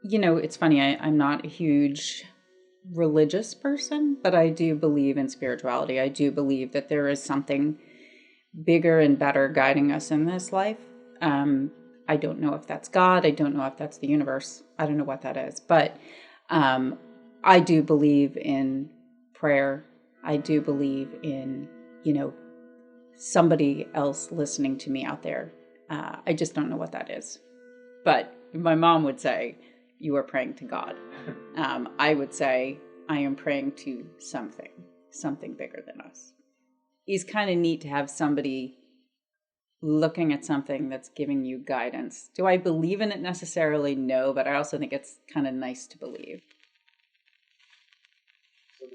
It's funny. I'm not a huge religious person, but I do believe in spirituality. I do believe that there is something bigger and better guiding us in this life. Um, I don't know if that's God. I don't know if that's the universe. I don't know what that is. But um, I do believe in prayer. I do believe in, you know, somebody else listening to me out there. I just don't know what that is. But my mom would say, you are praying to God. I would say, I am praying to something bigger than us. It's kind of neat to have somebody looking at something that's giving you guidance. Do I believe in it necessarily? No, but I also think it's kind of nice to believe. So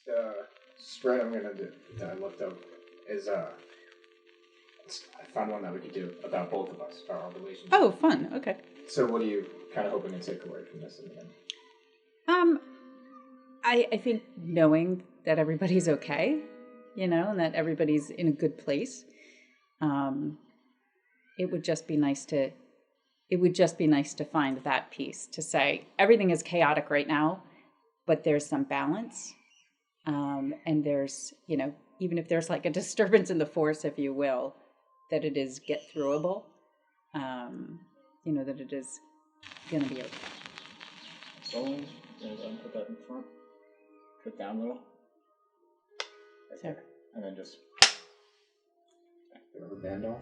the spread I'm gonna do that I looked up is I found one that we could do about both of us, our relationship. Oh, fun. Okay. So what are you kind of hoping to take away from this in the end? I think knowing that everybody's okay, and that everybody's in a good place. It would just be nice to find that piece to say everything is chaotic right now, but there's some balance. And there's, even if there's like a disturbance in the force, if you will, that it is get throughable. That it is going to be okay. So, put that in front. Put down a little. Right there. And then just the rubber band off.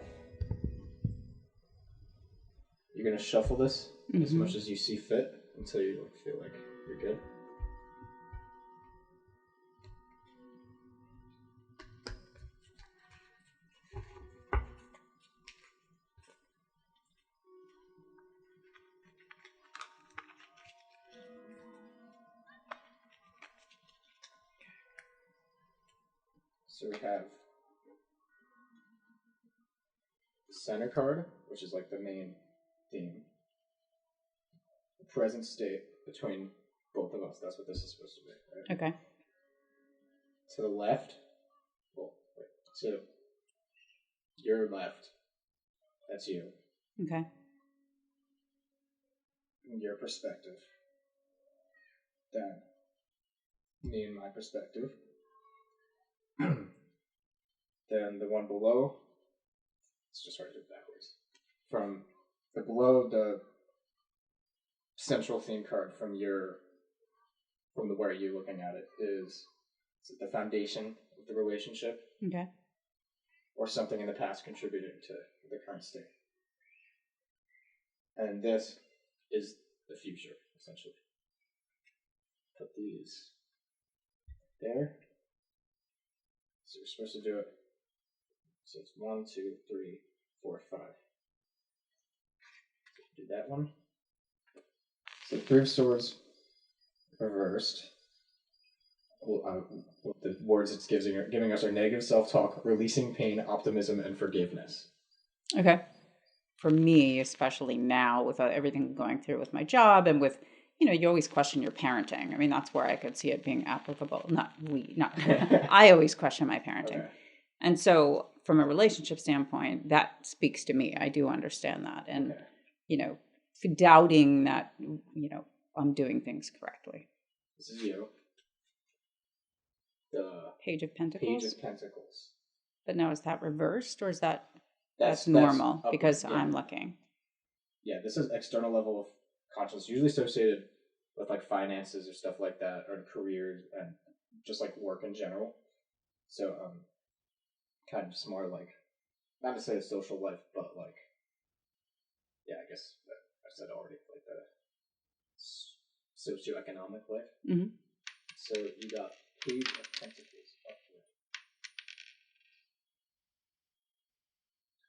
You're going to shuffle this as much as you see fit until you feel like you're good. So we have the center card, which is like the main theme. The present state between both of us. That's what this is supposed to be, right? Okay. To the left, to your left, that's you. Okay. And your perspective. Then me and my perspective. Then the one below, let's just try to do it backwards. From the below the central theme card from the where you're looking at it is the foundation of the relationship. Okay. Or something in the past contributing to the current state. And this is the future, essentially. Put these there. So we're supposed to do it. So it's 1, 2, 3, 4, 5. Do that one. So Three of Swords reversed. The words it's giving us are negative self-talk, releasing pain, optimism, and forgiveness. Okay. For me, especially now with everything going through with my job and with, you always question your parenting. I mean, that's where I could see it being applicable. I always question my parenting. Okay. And so from a relationship standpoint, that speaks to me. I do understand that. And, doubting that, I'm doing things correctly. This is you. The Page of Pentacles? Page of Pentacles. But now is that reversed or is that's normal upward, because yeah. I'm looking? Yeah, this is external level of consciousness, usually associated with like finances or stuff like that, or careers and just like work in general. So, kind of just more like, not to say a social life, but like, yeah, I guess I've said already, like the socioeconomic life. Mm-hmm. So you got Page of Pentacles up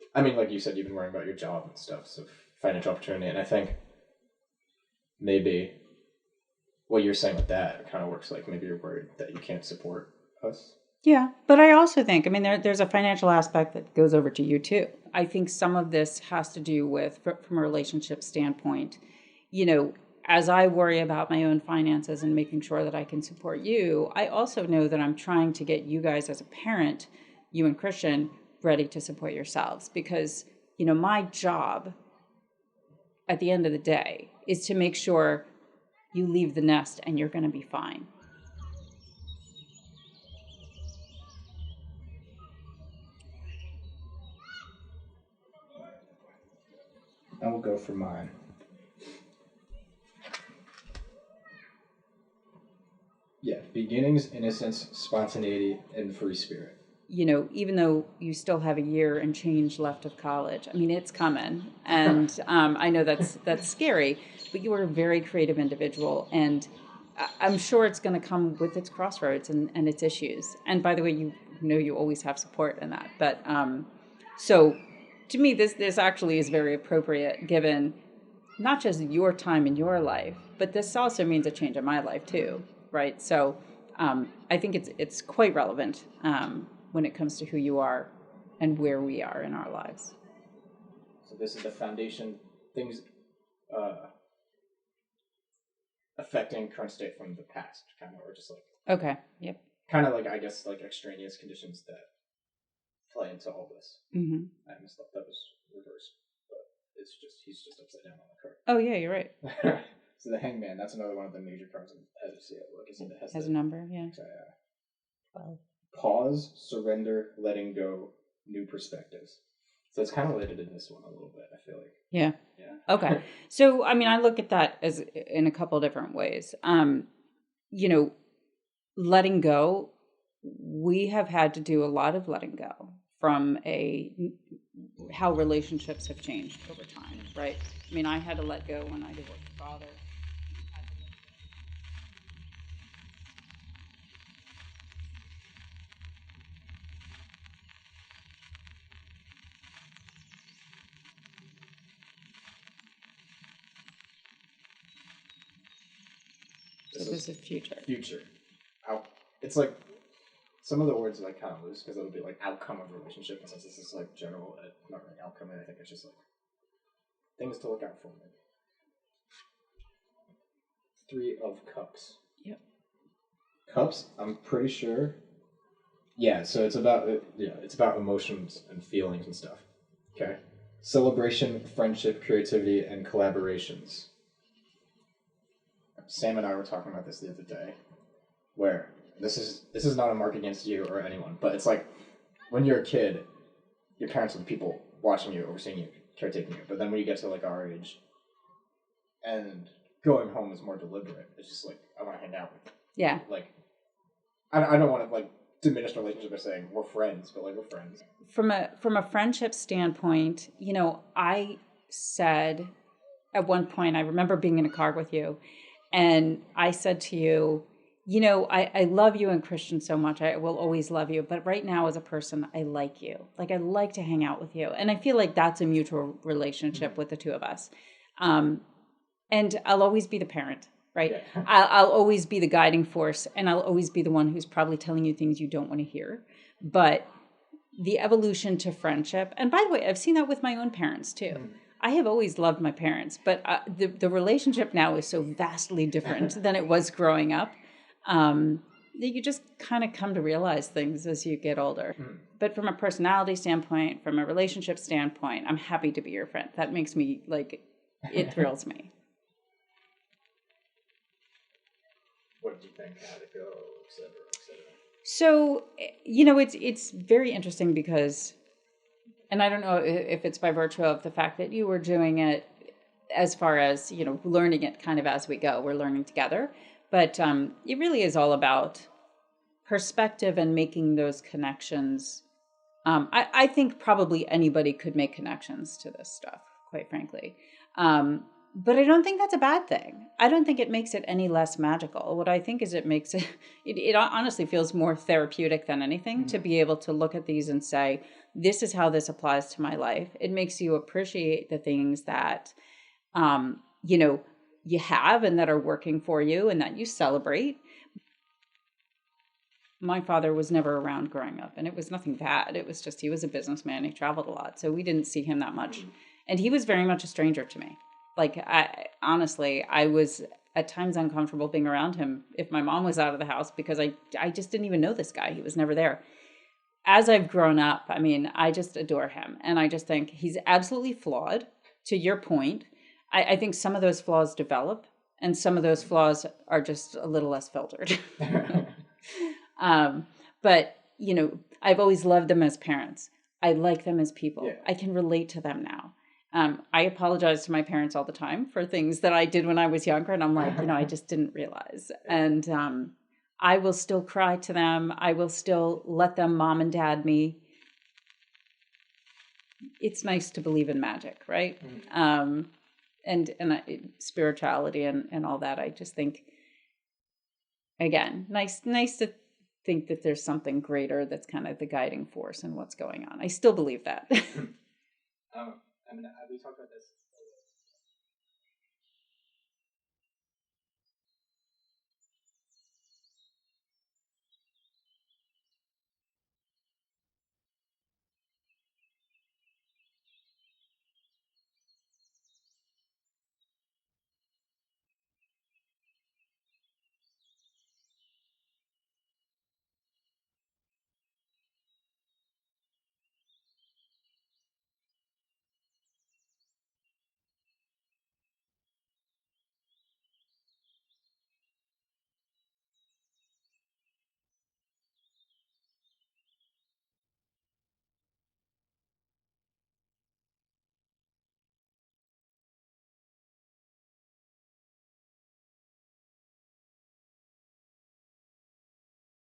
there. I mean, like you said, you've been worrying about your job and stuff, so financial opportunity, and I think maybe what you're saying with that kind of works like maybe you're worried that you can't support us. Yeah, but I also think, there's a financial aspect that goes over to you too. I think some of this has to do with, from a relationship standpoint, as I worry about my own finances and making sure that I can support you, I also know that I'm trying to get you guys as a parent, you and Christian, ready to support yourselves. Because, my job at the end of the day is to make sure you leave the nest and you're going to be fine. I will go for mine. Yeah, beginnings, innocence, spontaneity, and free spirit. You know, even though you still have a year and change left of college, I mean, it's coming. And I know that's scary, but you are a very creative individual. And I'm sure it's going to come with its crossroads and its issues. And by the way, you know you always have support in that. But so to me, this actually is very appropriate given not just your time in your life, but this also means a change in my life too, right? So I think it's quite relevant when it comes to who you are and where we are in our lives. So this is the foundation, things affecting current state from the past, kind of, or just like Okay. Yep. kind of like, I guess, like extraneous conditions that play into all this. Mm-hmm. I messed up. That was reversed, but he's just upside down on the card. Oh yeah, you're right. So the Hangman, that's another one of the major cards as you see it. Like it Has a number, yeah. 12. Pause, surrender, letting go, new perspectives. So it's kind of related to this one a little bit, I feel like. Yeah. Yeah. Okay. So, I mean, I look at that as in a couple different ways. You know, letting go, we have had to do a lot of letting go from how relationships have changed over time, right? I mean, I had to let go when I divorced father. So this is future. Future. It's like some of the words are like kind of loose because it'll be like outcome of a relationship, and since this is like general, not really outcome, and I think it's just like things to look out for. Three of Cups. Yep. Cups, I'm pretty sure. Yeah, so it's about emotions and feelings and stuff. Okay. Celebration, friendship, creativity, and collaborations. Sam and I were talking about this the other day, where this is not a mark against you or anyone, but it's like when you're a kid, your parents are the people watching you, overseeing you, caretaking you. But then when you get to like our age, and going home is more deliberate. It's just like I want to hang out with you. Yeah. Like I don't want to like diminish the relationship by saying we're friends, but like we're friends. From a friendship standpoint, you know, I said at one point, I remember being in a car with you, and I said to you, you know, I love you and Christian so much. I will always love you. But right now as a person, I like you. Like I like to hang out with you. And I feel like that's a mutual relationship with the two of us. And I'll always be the parent, right? Yeah. I'll always be the guiding force, and I'll always be the one who's probably telling you things you don't want to hear. But the evolution to friendship, and by the way, I've seen that with my own parents too. I have always loved my parents, but the relationship now is so vastly different than it was growing up that you just kind of come to realize things as you get older. But from a personality standpoint, from a relationship standpoint, I'm happy to be your friend. That makes me like, it thrills me. What do you think? How to go, et cetera, et cetera? So, you know, it's very interesting because, and I don't know if it's by virtue of the fact that you were doing it as far as, you know, learning it kind of as we go. We're learning together. But it really is all about perspective and making those connections. I think probably anybody could make connections to this stuff, quite frankly. But I don't think that's a bad thing. I don't think it makes it any less magical. What I think is it makes it honestly feels more therapeutic than anything to be able to look at these and say, this is how this applies to my life. It makes you appreciate the things that, you know, you have and that are working for you and that you celebrate. My father was never around growing up, and it was nothing bad. It was just he was a businessman. He traveled a lot, so we didn't see him that much. And he was very much a stranger to me. Like, I was at times uncomfortable being around him if my mom was out of the house because I just didn't even know this guy. He was never there. As I've grown up, I mean, I just adore him. And I just think he's absolutely flawed, to your point. I think some of those flaws develop And some of those flaws are just a little less filtered. But, you know, I've always loved them as parents. I like them as people. Yeah. I can relate to them now. I apologize to my parents all the time for things that I did when I was younger. And I'm like, you know, I just didn't realize. And I will still cry to them. I will still let them mom and dad me. It's nice to believe in magic, right? Mhm. And spirituality and all that. I just think, again, nice to think that there's something greater that's kind of the guiding force in what's going on. I still believe that. I mean, we talked about this